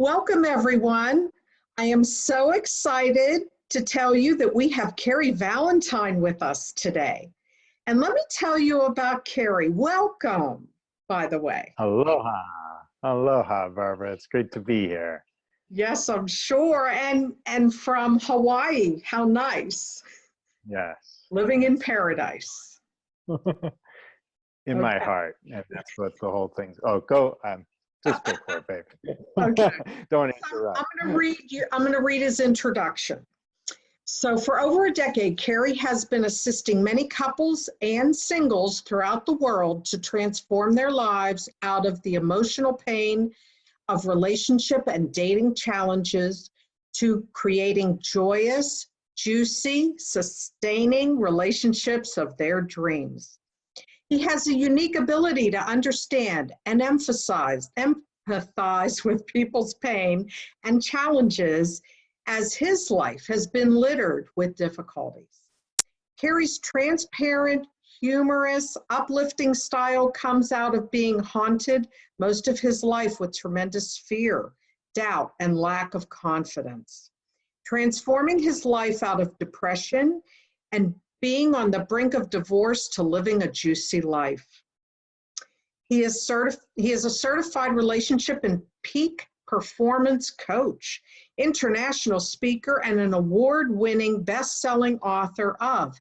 Welcome, everyone. I am so excited to tell you that we have Cary Valentine with us today. And let me tell you about Cary. Welcome, by the way. Aloha. Aloha, Barbara. It's great to be here. Yes, I'm sure. And from Hawaii. How nice. Yes. Living in paradise. In my heart. And that's what the whole thing's. Oh, just go for it, babe. Okay. Don't interrupt. I'm going to read his introduction. So for over a decade, Cary has been assisting many couples and singles throughout the world to transform their lives out of the emotional pain of relationship and dating challenges to creating joyous, juicy, sustaining relationships of their dreams. He has a unique ability to understand and empathize with people's pain and challenges, as his life has been littered with difficulties. Cary's transparent, humorous, uplifting style comes out of being haunted most of his life with tremendous fear, doubt, and lack of confidence. Transforming his life out of depression and being on the brink of divorce to living a juicy life. He is a certified relationship and peak performance coach, international speaker, and an award-winning best-selling author of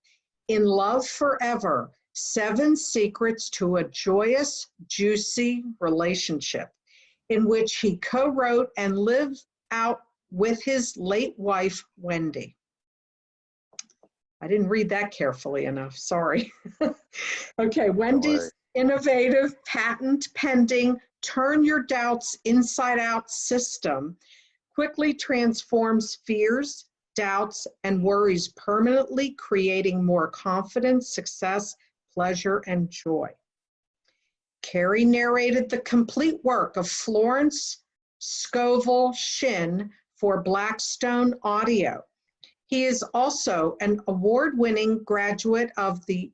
In Love Forever, 7 Secrets to a Joyous, Juicy Relationship, in which he co-wrote and lived out with his late wife, Wendy. I didn't read that carefully enough, sorry. Okay, Wendy's innovative, patent-pending, turn your doubts inside out system quickly transforms fears, doubts, and worries permanently, creating more confidence, success, pleasure, and joy. Cary narrated the complete work of Florence Scovel Shinn for Blackstone Audio. He is also an award-winning graduate of the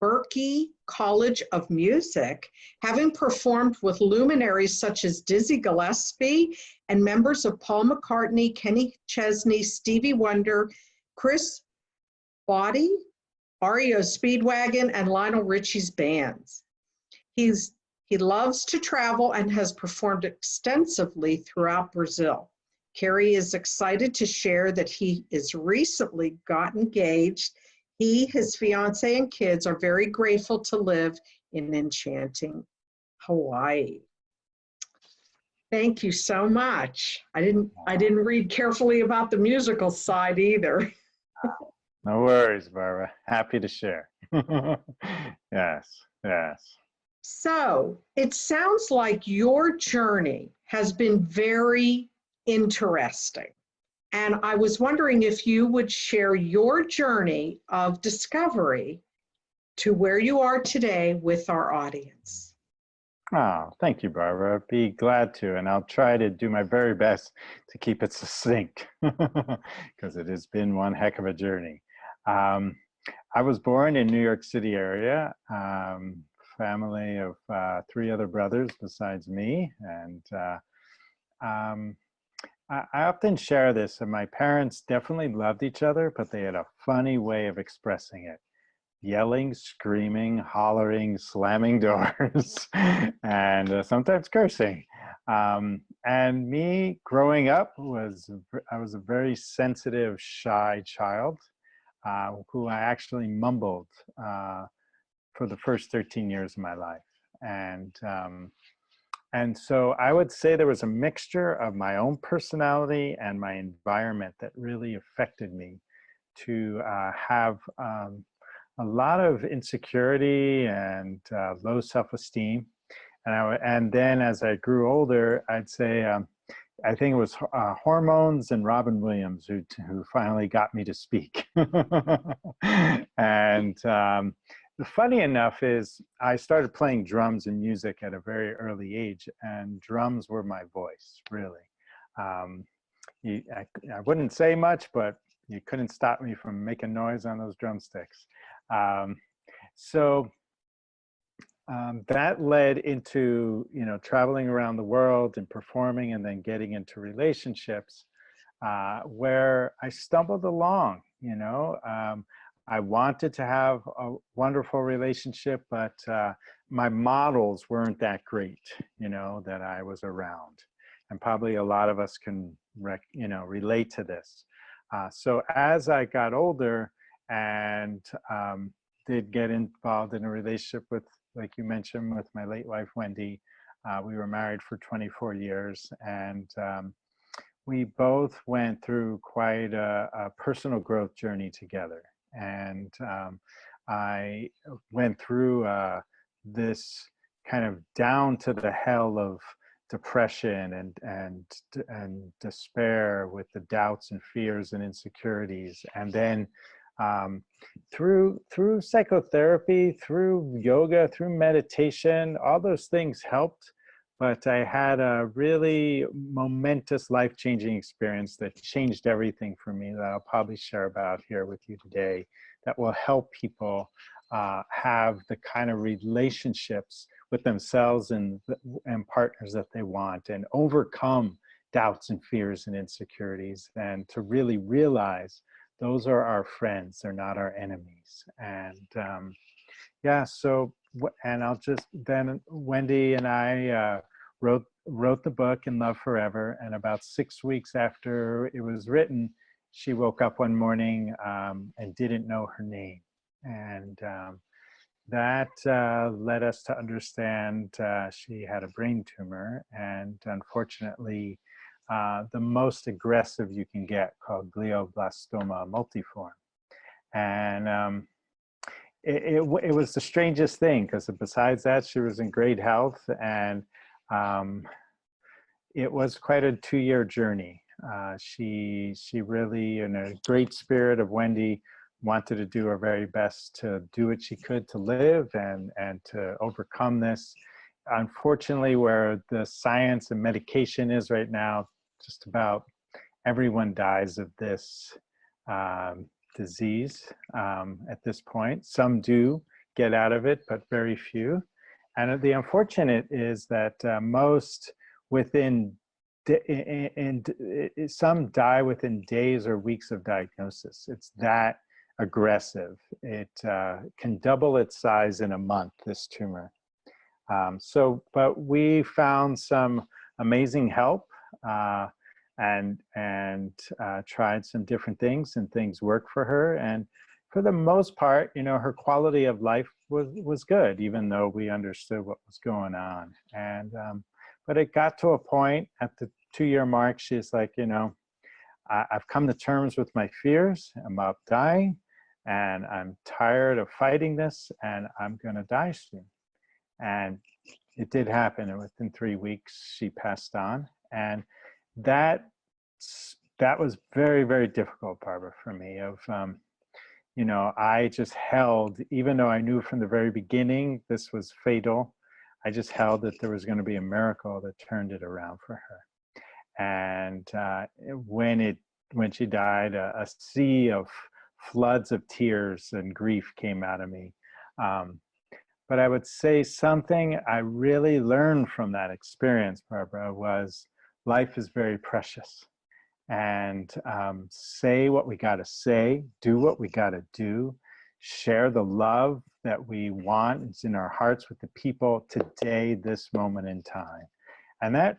Berklee College of Music, having performed with luminaries such as Dizzy Gillespie and members of Paul McCartney, Kenny Chesney, Stevie Wonder, Chris Botti, REO Speedwagon, and Lionel Richie's bands. He loves to travel and has performed extensively throughout Brazil. Cary is excited to share that he is recently got engaged. He, his fiance, and kids are very grateful to live in enchanting Hawaii. Thank you so much. I didn't read carefully about the musical side either. No worries, Barbara. Happy to share. Yes, yes. So it sounds like your journey has been very interesting. And I was wondering if you would share your journey of discovery to where you are today with our audience. Oh, thank you, Barbara. I'd be glad to, and I'll try to do my very best to keep it succinct because it has been one heck of a journey. I was born in New York City area, family of 3 other brothers besides me, and I often share this, and my parents definitely loved each other, but they had a funny way of expressing it. Yelling, screaming, hollering, slamming doors, and sometimes cursing. And me growing up I was a very sensitive, shy child who I actually mumbled for the first 13 years of my life. And so I would say there was a mixture of my own personality and my environment that really affected me to have a lot of insecurity and low self-esteem. And then as I grew older, I'd say, I think it was hormones and Robin Williams who finally got me to speak. And funny enough is I started playing drums and music at a very early age, and drums were my voice, really. I wouldn't say much, but you couldn't stop me from making noise on those drumsticks. So that led into, traveling around the world and performing and then getting into relationships where I stumbled along, I wanted to have a wonderful relationship, but my models weren't that great, that I was around. And probably a lot of us can, relate to this. So as I got older and did get involved in a relationship with, like you mentioned, with my late wife, Wendy, we were married for 24 years, and we both went through quite a personal growth journey together. And I went through this kind of down to the hell of depression and despair with the doubts and fears and insecurities. And then through psychotherapy, through yoga, through meditation, all those things helped. But I had a really momentous, life-changing experience that changed everything for me that I'll probably share about here with you today, that will help people have the kind of relationships with themselves and partners that they want, and overcome doubts and fears and insecurities, and to really realize those are our friends, they're not our enemies. And yeah, so, and I'll just, then Wendy and I wrote the book In Love Forever, and about 6 weeks after it was written, she woke up one morning and didn't know her name. And that led us to understand she had a brain tumor, and unfortunately, the most aggressive you can get, called glioblastoma multiforme. And it was the strangest thing, because besides that, she was in great health, and it was quite a 2-year journey. She really, in a great spirit of Wendy, wanted to do her very best to do what she could to live and to overcome this. Unfortunately, where the science and medication is right now, just about everyone dies of this disease at this point. Some do get out of it, but very few. And the unfortunate is that most some die within days or weeks of diagnosis. It's that aggressive. It can double its size in a month, this tumor. But we found some amazing help and tried some different things, and things worked for her. And for the most part, her quality of life was good, even though we understood what was going on. And but it got to a point at the 2-year mark, she's like, I've come to terms with my fears. I'm about dying, and I'm tired of fighting this, and I'm going to die soon. And it did happen, and within 3 weeks, she passed on. And that was very, very difficult, Barbara, for me. I just held, even though I knew from the very beginning this was fatal, I just held that there was going to be a miracle that turned it around for her. And when she died, a sea of floods of tears and grief came out of me. But I would say something I really learned from that experience, Barbara, was life is very precious. And say what we got to say, do what we got to do, share the love that we want. It's in our hearts with the people today, this moment in time. And that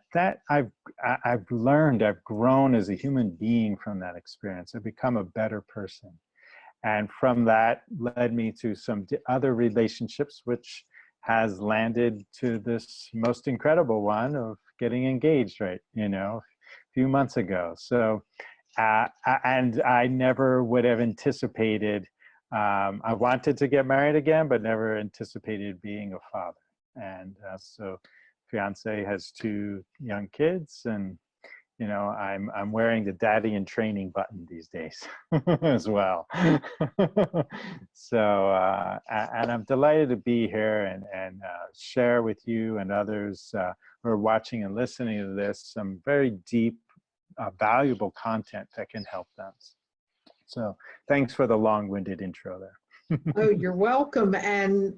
I've learned, I've grown as a human being from that experience. I've become a better person. And from that led me to some other relationships, which has landed to this most incredible one of getting engaged, right? A few months ago. So, and I never would have anticipated, I wanted to get married again, but never anticipated being a father. And so fiance has 2 young kids, and I'm wearing the daddy in training button these days as well. So and I'm delighted to be here and share with you and others who are watching and listening to this some very deep, valuable content that can help them. So thanks for the long-winded intro there. Oh, you're welcome. And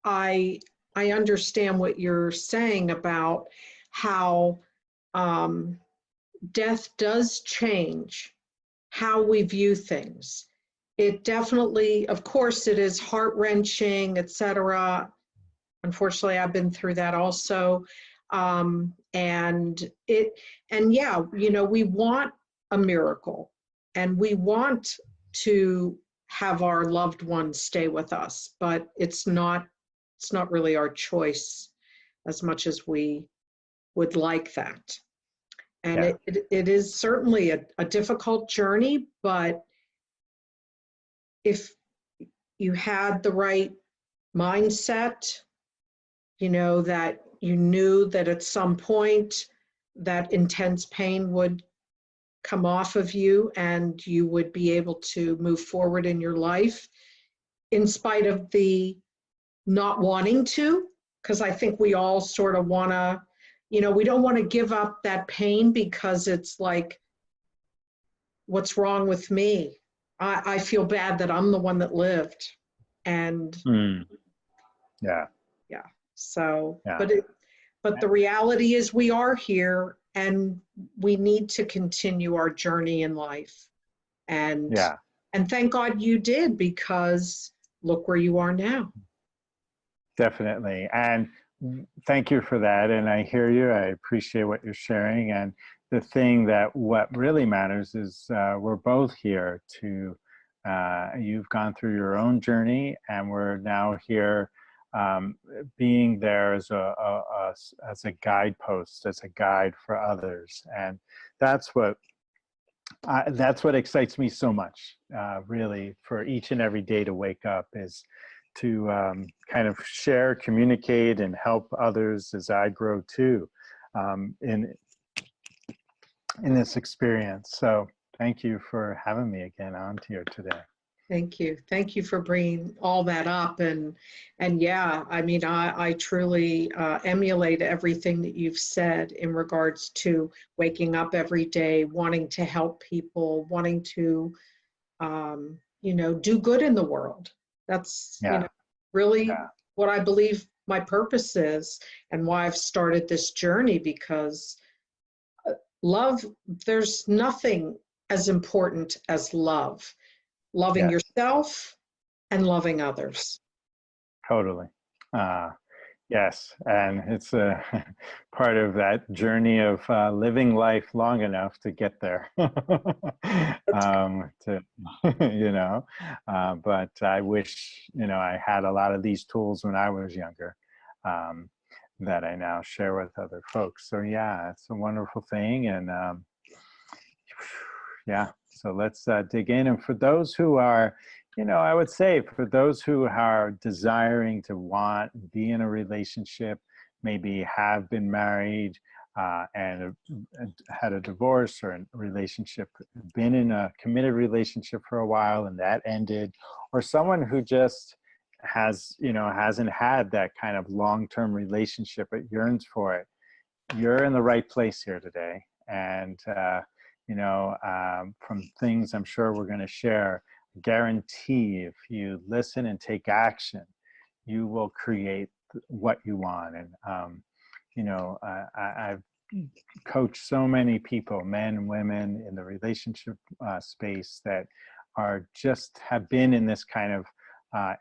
I I understand what you're saying about how death does change how we view things. It definitely, of course, it is heart-wrenching, etc. Unfortunately, I've been through that also. And yeah, you know, we want a miracle and we want to have our loved ones stay with us, but it's not really our choice as much as we would like that. And Yeah. it is certainly a difficult journey, but if you had the right mindset, you know, that you knew that at some point that intense pain would come off of you and you would be able to move forward in your life in spite of the not wanting to, because I think we all sort of want to, you know, we don't want to give up that pain because it's like, what's wrong with me? I feel bad that I'm the one that lived. And Mm. Yeah. yeah, so, Yeah. but the reality is we are here and we need to continue our journey in life. And Yeah. and thank God you did, because look where you are now. Definitely. And thank you for that. And I hear you. I appreciate what you're sharing. And the thing that what really matters is we're both here to, you've gone through your own journey and we're now here um, being there as as a guidepost, as a guide for others. And that's that's what excites me so much, really, for each and every day to wake up is to kind of share, communicate, and help others as I grow too in this experience. So thank you for having me again on here today. Thank you. Thank you for bringing all that up. And yeah, I mean, I truly emulate everything that you've said in regards to waking up every day, wanting to help people, wanting to, you know, do good in the world. That's, you Yeah, know, really yeah, what I believe my purpose is and why I've started this journey, because love, there's nothing as important as love. Loving yes, yourself and loving others. totally. Uh, Yes, and it's a part of that journey of living life long enough to get there. To you know, but I wish I had a lot of these tools when I was younger um, that I now share with other folks. So yeah, it's a wonderful thing, and yeah. So let's dig in. And for those who are, I would say for those who are desiring to be in a relationship, maybe have been married and had a divorce or a relationship, been in a committed relationship for a while and that ended, or someone who just hasn't had that kind of long-term relationship but yearns for it, you're in the right place here today. And from things I'm sure we're going to share, guarantee if you listen and take action, you will create what you want. And I've coached so many people, men and women, in the relationship space that have been in this kind of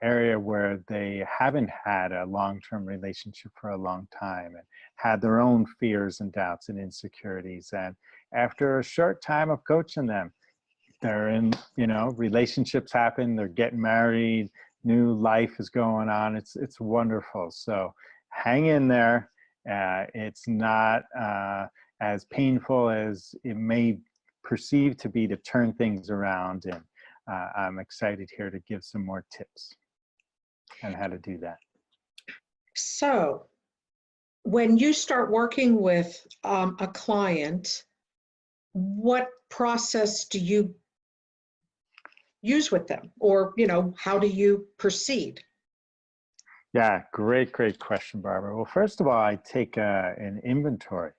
area where they haven't had a long-term relationship for a long time and had their own fears and doubts and insecurities. And after a short time of coaching them, they're in, relationships happen, they're getting married, new life is going on. It's wonderful. So hang in there. It's not as painful as it may perceive to be to turn things around. And I'm excited here to give some more tips on how to do that. So when you start working with a client, what process do you use with them? Or, how do you proceed? Yeah, great question, Barbara. Well, first of all, I take an inventory.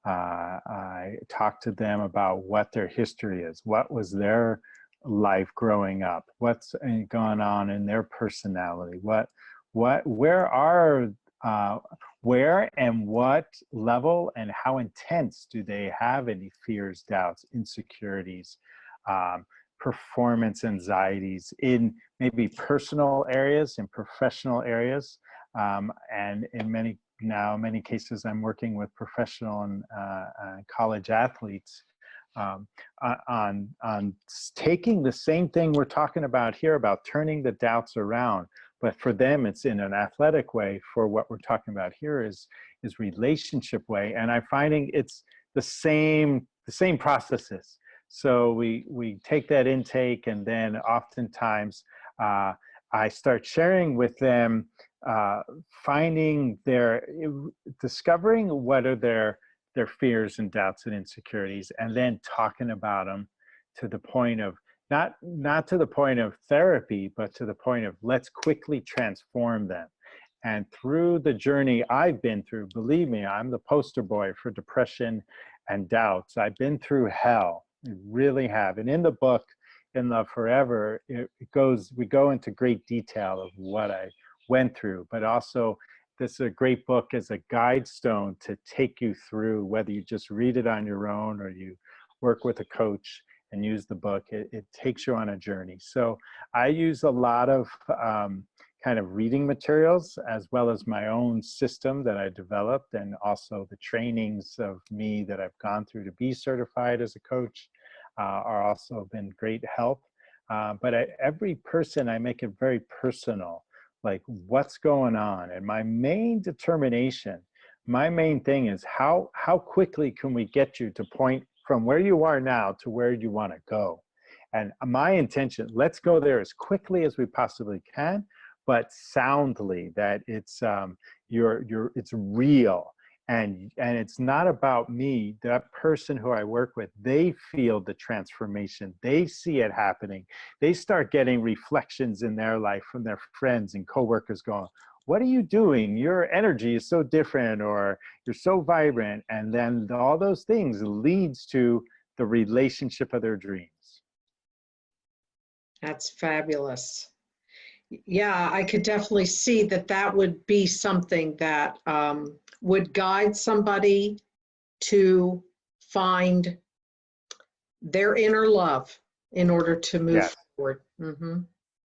I talk to them about what their history is. What was their life growing up? What's going on in their personality? uh, where and what level and how intense do they have any fears, doubts, insecurities, um, performance anxieties in maybe personal areas and professional areas. And in many cases, I'm working with professional and college athletes on taking the same thing we're talking about here about turning the doubts around, but for them it's in an athletic way. For what we're talking about here is relationship way, and I'm finding it's the same processes. So we take that intake, and then oftentimes I start sharing with them, finding discovering what are their fears and doubts and insecurities, and then talking about them to the point of not to the point of therapy, but to the point of let's quickly transform them. And through the journey I've been through, believe me, I'm the poster boy for depression and doubts. I've been through hell, I really have. And in the book, In Love Forever, we go into great detail of what I went through, but also this is a great book as a guide stone to take you through, whether you just read it on your own or you work with a coach and use the book. It takes you on a journey. So I use a lot of kind of reading materials, as well as my own system that I developed, and also the trainings of me that I've gone through to be certified as a coach are also been great help. But every person, I make it very personal, like what's going on. And my main determination, my main thing is how quickly can we get you to point from where you are now to where you want to go. And my intention, let's go there as quickly as we possibly can, but soundly, that it's it's real. And it's not about me. That person who I work with, they feel the transformation. They see it happening. They start getting reflections in their life from their friends and coworkers going, what are you doing? Your energy is so different, or you're so vibrant. And then all those things leads to the relationship of their dreams. That's fabulous. Yeah, I could definitely see that that would be something that would guide somebody to find their inner love in order to move Yes. forward. Mm-hmm.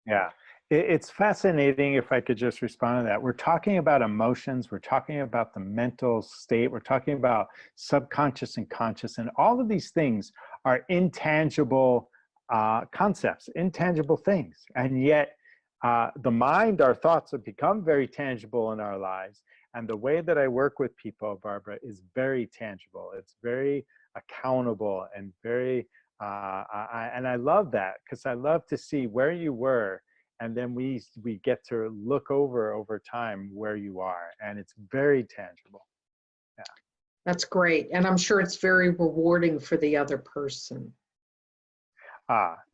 Yeah. It's fascinating, if I could just respond to that. We're talking about emotions. We're talking about the mental state. We're talking about subconscious and conscious. And all of these things are intangible concepts, intangible things. And yet the mind, our thoughts have become very tangible in our lives. And the way that I work with people, Barbara, is very tangible. It's very accountable and very, and I love that, because I love to see where you were, and then we get to look over time where you are, and it's very tangible. Yeah. That's great. And I'm sure it's very rewarding for the other person.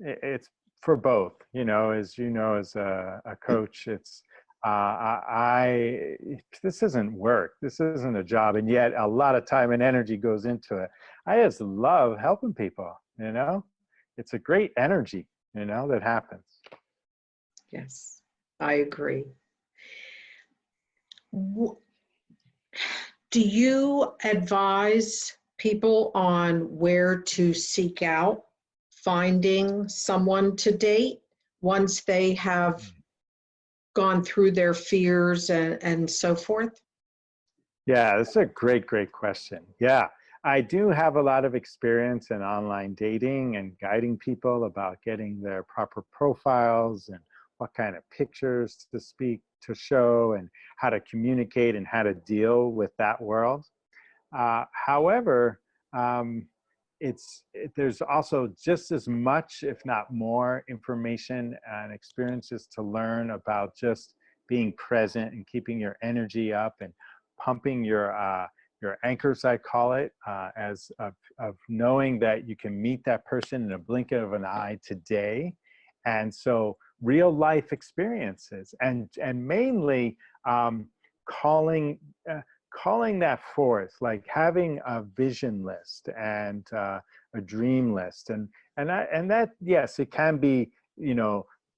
It's for both, as you know, as a coach, it's, this isn't work, this isn't a job, and yet a lot of time and energy goes into it. I just love helping people, it's a great energy, that happens. Yes, I agree. Do you advise people on where to seek out finding someone to date once they have gone through their fears and so forth? Yeah, that's a great question. Yeah, I do have a lot of experience in online dating and guiding people about getting their proper profiles and what kind of pictures to show, and how to communicate and how to deal with that world. However, there's also just as much, if not more, information and experiences to learn about just being present and keeping your energy up and pumping your anchors, I call it, as of knowing that you can meet that person in a blink of an eye today. And so real life experiences, and mainly calling that forth, like having a vision list and a dream list, and that, yes, it can be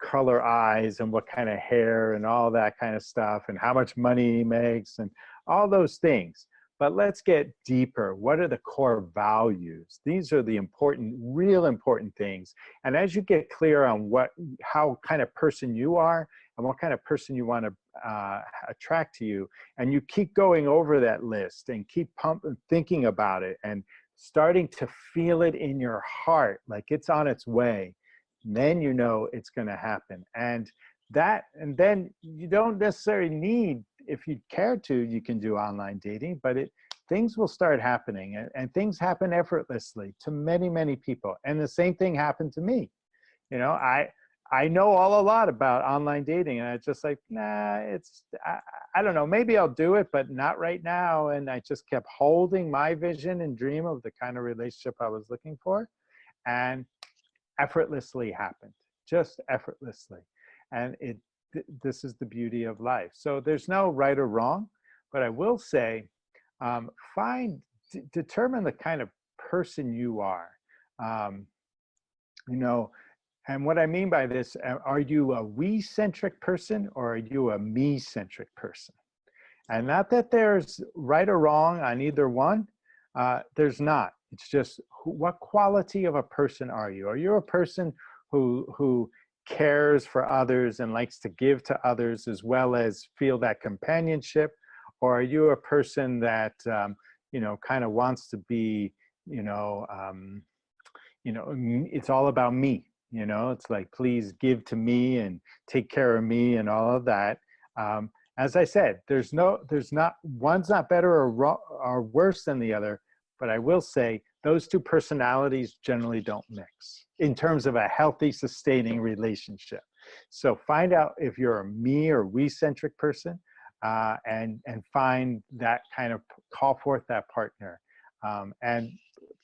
color eyes and what kind of hair and all that kind of stuff and how much money he makes and all those things. But let's get deeper. What are the core values? These are the important, real important things. And as you get clear on how kind of person you are and what kind of person you want to attract to you, and you keep going over that list and keep thinking about it and starting to feel it in your heart, like it's on its way, then you know it's going to happen. And then you don't necessarily need, if you care to, you can do online dating, but things will start happening, and things happen effortlessly to many, many people. And the same thing happened to me. You know, I know a lot about online dating, and it's just like, nah, I don't know, maybe I'll do it, but not right now. And I just kept holding my vision and dream of the kind of relationship I was looking for, and effortlessly happened, just effortlessly. And this is the beauty of life. So there's no right or wrong, but I will say, determine the kind of person you are. You know, and what I mean by this, are you a we-centric person or are you a me-centric person? And not that there's right or wrong on either one. There's not. It's just, what quality of a person are you? Are you a person who cares for others and likes to give to others as well as feel that companionship? Or are you a person that, you know, kind of wants to be, it's all about me, you know, it's like, please give to me and take care of me and all of that. As I said, one's not better or worse than the other, but I will say those two personalities generally don't mix in terms of a healthy, sustaining relationship. So find out if you're a me or we-centric person, and find that kind of, call forth that partner. And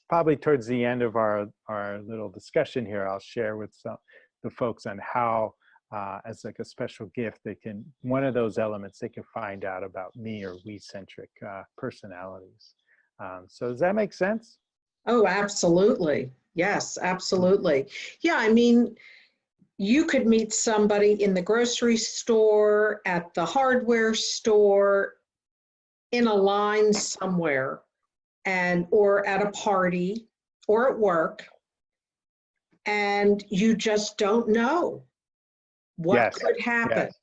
probably towards the end of our little discussion here, I'll share with the folks on how, as like a special gift, one of those elements, they can find out about me or we-centric personalities. So does that make sense? Oh, absolutely. Yes, absolutely. Yeah, I mean, you could meet somebody in the grocery store, at the hardware store, in a line somewhere, or at a party or at work, and you just don't know what could happen. Yes.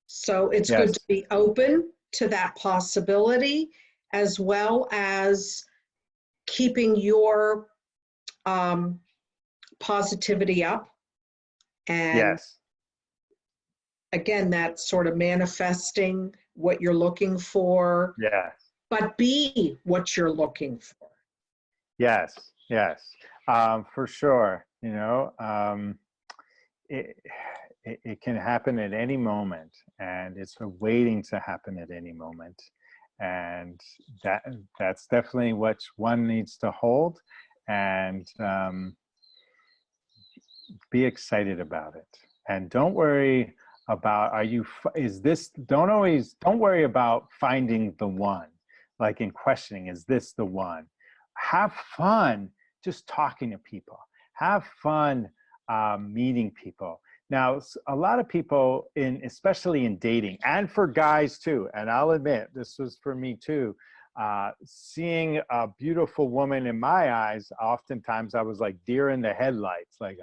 So it's good to be open to that possibility, as well as keeping your positivity up. And again, that sort of manifesting what you're looking for, but be what you're looking for. Yes, for sure. You know, it can happen at any moment, and it's waiting to happen at any moment. And that's definitely what one needs to hold, and be excited about it. And don't worry about, don't worry about finding the one, like in questioning, is this the one? Have fun just talking to people. Have fun meeting people. Now, a lot of people, especially in dating, and for guys too, and I'll admit, this was for me too, seeing a beautiful woman in my eyes, oftentimes I was like deer in the headlights, like,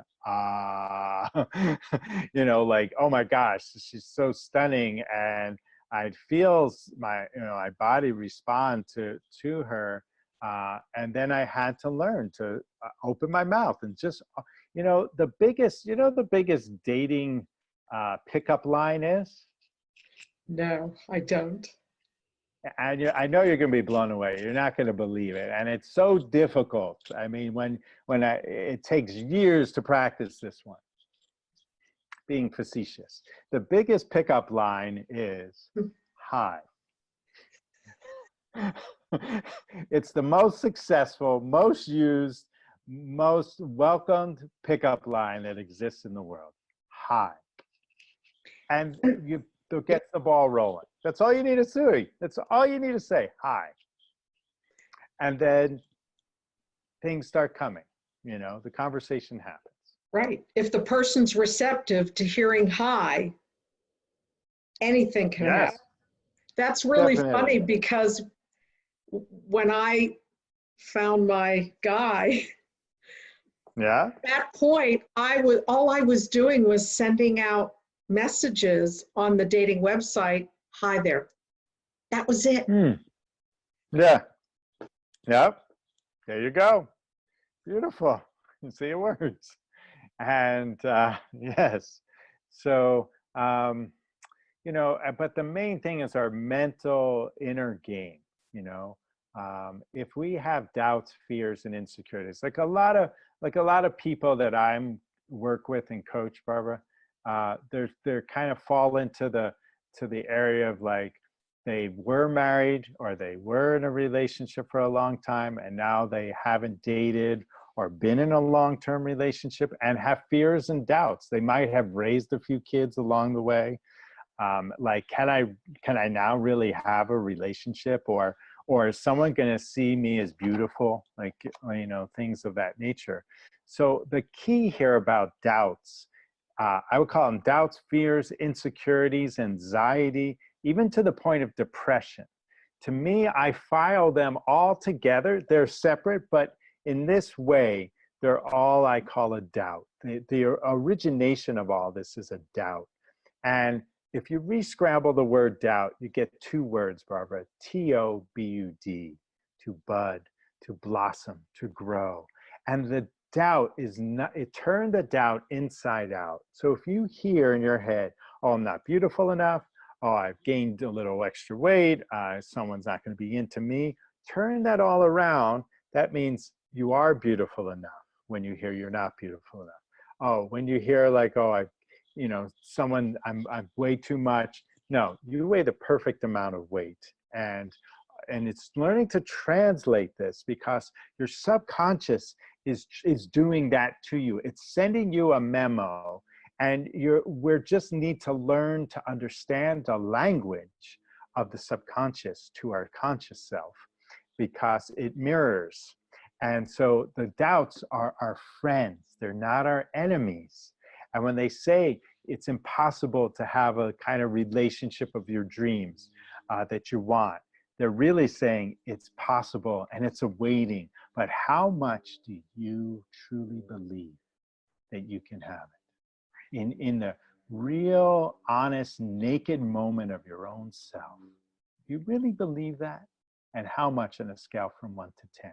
you know, like, oh my gosh, she's so stunning. And I'd feel my body respond to her. And then I had to learn to open my mouth and just, the biggest dating pickup line is? No, I don't. And I know you're going to be blown away. You're not going to believe it. And it's so difficult. I mean, it takes years to practice this one. Being facetious. The biggest pickup line is, hi. It's the most successful, most used, most welcomed pickup line that exists in the world. Hi. And to get the ball rolling. That's all you need to say. That's all you need to say. Hi. And then things start coming. The conversation happens. Right. If the person's receptive to hearing hi, anything can happen. Yes, That's really definitely. funny because when I found my guy, Yeah. at that point, all I was doing was sending out messages on the dating website. Hi there. That was it. Hmm. Yeah. Yep. There you go. Beautiful. You see, it works. And yes. So, but the main thing is our mental inner game. You know, if we have doubts, fears, and insecurities, like a lot of people that I'm work with and coach, Barbara, they're kind of fall into the area of like they were married or they were in a relationship for a long time and now they haven't dated or been in a long-term relationship and have fears and doubts. They might have raised a few kids along the way. Like, can I now really have a relationship, or is someone going to see me as beautiful, like, things of that nature. So the key here about doubts, I would call them doubts, fears, insecurities, anxiety, even to the point of depression. To me, I file them all together. They're separate, but in this way, they're all, I call, a doubt. The origination of all this is a doubt. And if you re-scramble the word doubt, you get two words, Barbara: T-O-B-U-D, to bud, to blossom, to grow. And the doubt is not, it turned the doubt inside out. So if you hear in your head, oh, I'm not beautiful enough, oh, I've gained a little extra weight, someone's not going to be into me, turn that all around. That means you are beautiful enough when you hear you're not beautiful enough. Oh, when you hear like, oh, someone, I'm way too much. No, you weigh the perfect amount of weight. And it's learning to translate this, because your subconscious is doing that to you. It's sending you a memo, and we're just need to learn to understand the language of the subconscious to our conscious self, because it mirrors. And so the doubts are our friends. They're not our enemies. And when they say it's impossible to have a kind of relationship of your dreams that you want, they're really saying it's possible and it's awaiting. But how much do you truly believe that you can have it? In the real, honest, naked moment of your own self. Do you really believe that? And how much on a scale from 1 to 10?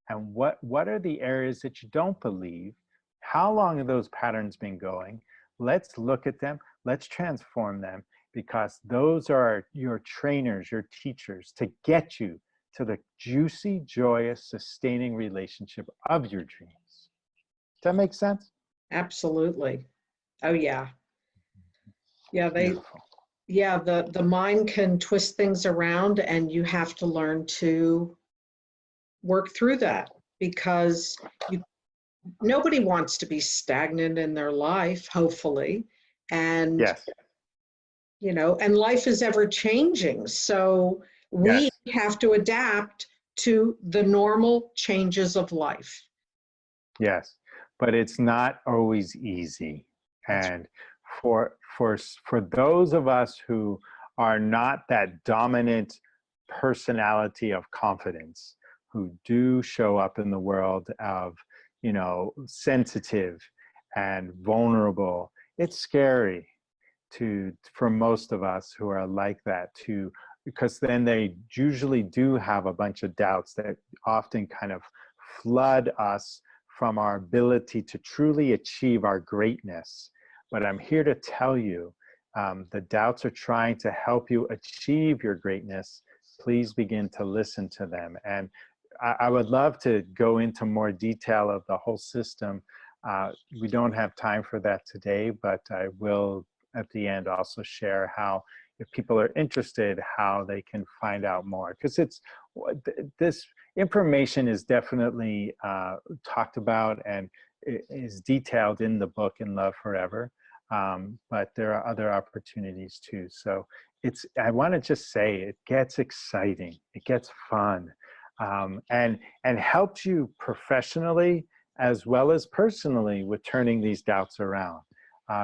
And what are the areas that you don't believe? How long have those patterns been going? Let's look at them. Let's transform them, because those are your trainers, your teachers, to get you to the juicy, joyous, sustaining relationship of your dreams. Does that make sense? Absolutely. Oh yeah. Yeah, Beautiful. the mind can twist things around, and you have to learn to work through that, because you nobody wants to be stagnant in their life, hopefully. And Yes. and life is ever changing. So we Yes. have to adapt to the normal changes of life. Yes, but it's not always easy. That's And for those of us who are not that dominant personality of confidence, who do show up in the world of, sensitive and vulnerable, it's scary for most of us who are like that, because then they usually do have a bunch of doubts that often kind of flood us from our ability to truly achieve our greatness. But I'm here to tell you, the doubts are trying to help you achieve your greatness. Please begin to listen to them. And I would love to go into more detail of the whole system. We don't have time for that today, but I will at the end also share how, if people are interested, how they can find out more, because this information is definitely talked about and is detailed in the book In Love Forever, but there are other opportunities too. So I want to just say, it gets exciting, it gets fun, and helps you professionally as well as personally with turning these doubts around.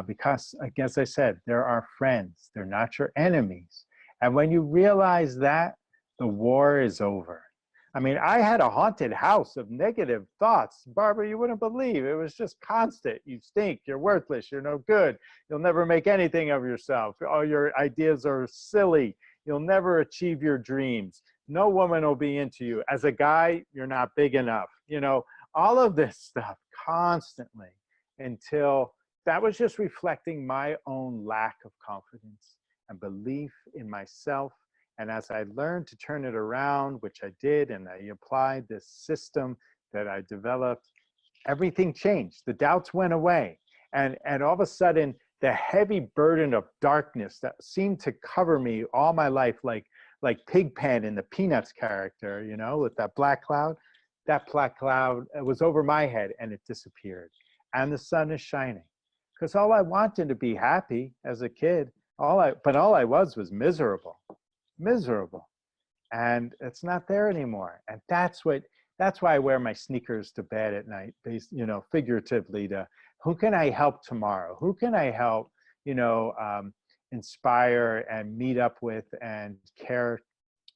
Because, as I said, they're our friends, they're not your enemies. And when you realize that, the war is over. I mean, I had a haunted house of negative thoughts. Barbara, you wouldn't believe. It was just constant. You stink, you're worthless, you're no good. You'll never make anything of yourself. All your ideas are silly. You'll never achieve your dreams. No woman will be into you. As a guy, you're not big enough. You know, all of this stuff constantly, until that was just reflecting my own lack of confidence and belief in myself. And as I learned to turn it around, which I did, and I applied this system that I developed, everything changed. The doubts went away. And all of a sudden, the heavy burden of darkness that seemed to cover me all my life, like Pigpen in the Peanuts character, you know, with that black cloud, that black cloud was over my head and it disappeared. And the sun is shining. Because all I wanted to be happy as a kid, all I was miserable. Miserable. And it's not there anymore. And that's why I wear my sneakers to bed at night, you know, figuratively, to who can I help tomorrow? Who can I help, you know, inspire and meet up with and care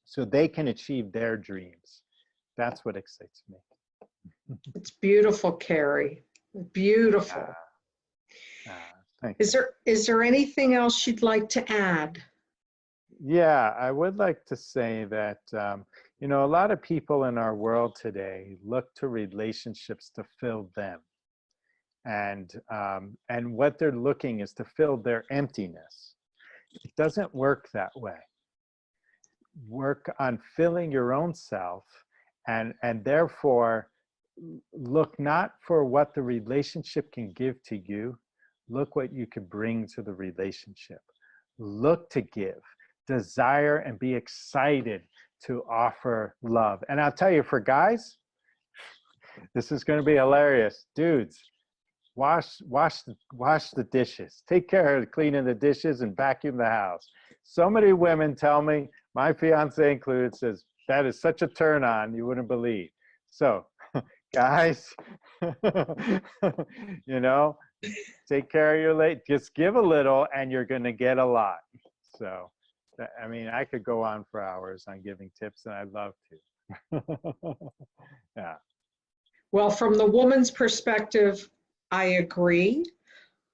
so they can achieve their dreams. That's what excites me. It's beautiful, Cary. Beautiful. Thank you. Is there anything else you'd like to add? Yeah, I would like to say that, you know, a lot of people in our world today look to relationships to fill them. And what they're looking is to fill their emptiness. It doesn't work that way. Work on filling your own self, and therefore look not for what the relationship can give to you. Look what you can bring to the relationship. Look to give. Desire and be excited to offer love. And I'll tell you, for guys, this is going to be hilarious. Dudes, wash the dishes. Take care of cleaning the dishes and vacuum the house. So many women tell me, my fiance included, says, that is such a turn on, you wouldn't believe. So, guys, you know, take care of your just give a little and you're going to get a lot. So, I mean, I could go on for hours on giving tips, and I'd love to. Yeah. Well, from the woman's perspective, I agree.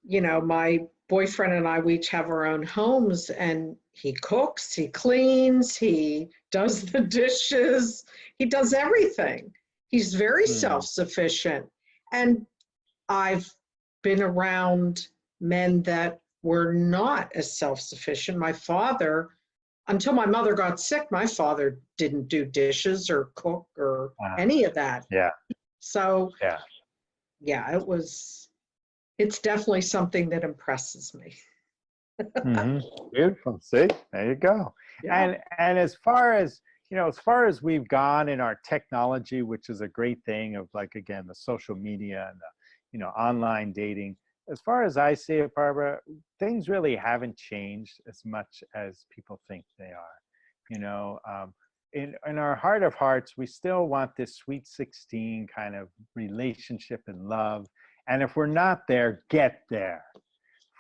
You know, my boyfriend and I, we each have our own homes, and he cooks, he cleans, he does the dishes, he does everything. He's very self-sufficient. And I've been around men that were not as self-sufficient. My father, until my mother got sick, my father didn't do dishes or cook or any of that. Yeah. So, yeah, it's definitely something that impresses me. Beautiful. See, there you go. Yeah. And as far as, you know, as far as we've gone in our technology, which is a great thing of, like, again, the social media and the, you know, online dating, as far as I see it, Barbara, things really haven't changed as much as people think they are. You know, in our heart of hearts, we still want this sweet 16 kind of relationship and love. And if we're not there, get there.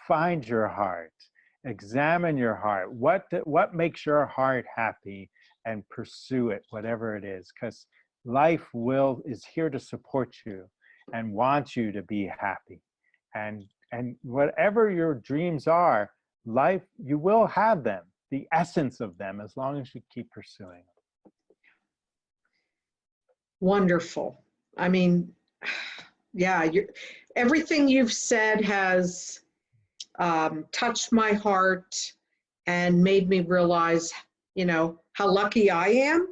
Find your heart. Examine your heart. What makes your heart happy, and pursue it, whatever it is, because life is here to support you and wants you to be happy. And whatever your dreams are, life, you will have them, the essence of them, as long as you keep pursuing them. Wonderful. I mean, yeah, everything you've said has touched my heart and made me realize, you know, how lucky I am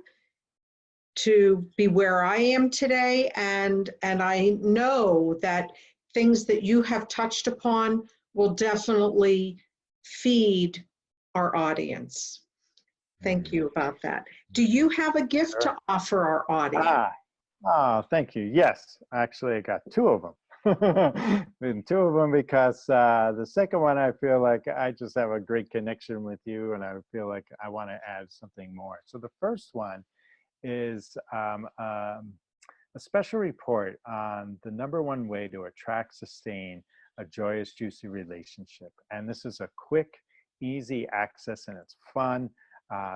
to be where I am today. And I know that things that you have touched upon will definitely feed our audience. Thank you about that. Do you have a gift to offer our audience? Thank you. Yes, actually, I got two of them. And two of them because the second one, I feel like I just have a great connection with you, and I feel like I want to add something more. So the first one is a special report on the #1 way to attract, sustain a joyous, juicy relationship. And this is a quick, easy access, and it's fun.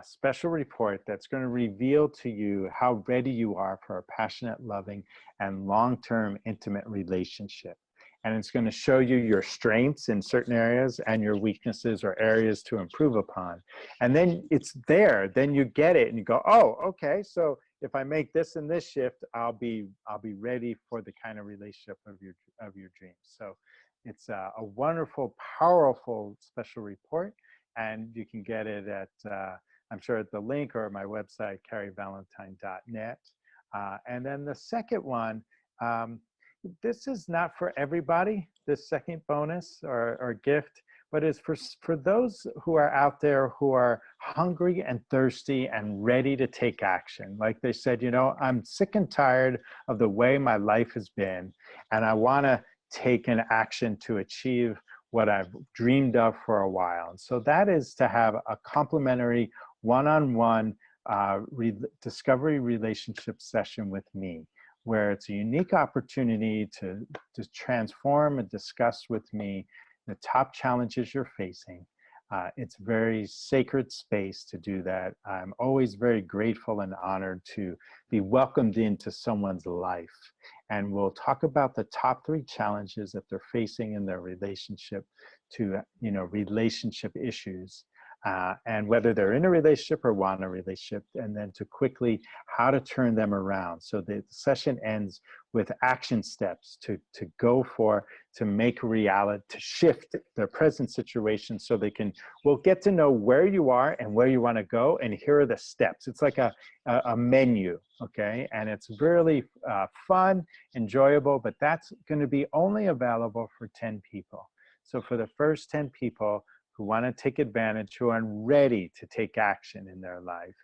Special report that's going to reveal to you how ready you are for a passionate, loving, and long-term intimate relationship. And it's going to show you your strengths in certain areas and your weaknesses or areas to improve upon. And then it's there. Then you get it and you go, oh, okay. So if I make this and this shift, I'll be ready for the kind of relationship of your dreams. So it's a wonderful, powerful special report, and you can get it at I'm sure at the link or my website, caryvalentine.net. And then the second one. This is not for everybody, this second bonus or gift, but it's for those who are out there who are hungry and thirsty and ready to take action. Like they said, you know, I'm sick and tired of the way my life has been, and I want to take an action to achieve what I've dreamed of for a while. And so that is to have a complimentary one-on-one discovery relationship session with me, where it's a unique opportunity to transform and discuss with me the top challenges you're facing. It's a very sacred space to do that. I'm always very grateful and honored to be welcomed into someone's life. And we'll talk about the top 3 challenges that they're facing in their relationship to, you know, relationship issues. And whether they're in a relationship or want a relationship, and then to quickly how to turn them around. So the session ends with action steps to make reality, to shift their present situation so they can, we'll get to know where you are and where you want to go, and here are the steps. It's like a menu, okay? And it's really fun, enjoyable, but that's going to be only available for 10 people. So for the first 10 people who want to take advantage, who are ready to take action in their life,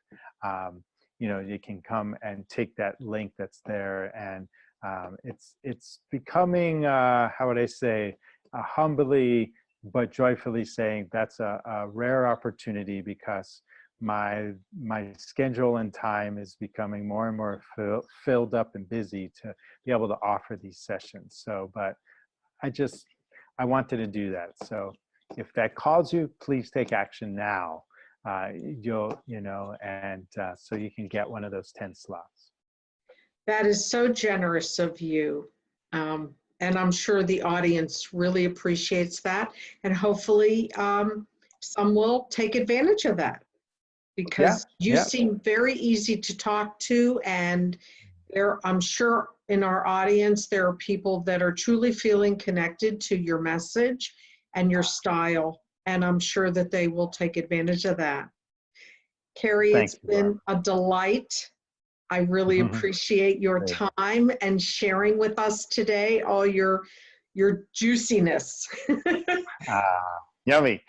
you know, you can come and take that link that's there. And it's becoming, how would I say, humbly but joyfully saying that's a rare opportunity, because my schedule and time is becoming more and more filled up and busy to be able to offer these sessions. So, but I wanted to do that. So if that calls you, please take action now. So you can get one of those 10 slots. That is so generous of you. And I'm sure the audience really appreciates that. And hopefully some will take advantage of that, because you seem very easy to talk to. And I'm sure in our audience, there are people that are truly feeling connected to your message and your style. And I'm sure that they will take advantage of that. Cary, it's been a delight. I really appreciate your time and sharing with us today all your juiciness. Yummy.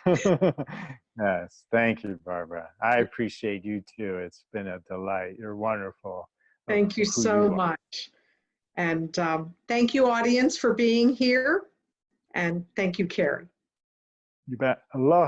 Yes, thank you, Barbara. I appreciate you too. It's been a delight. You're wonderful. Thank you so much. And thank you, audience, for being here. And thank you, Cary. You bet. Aloha.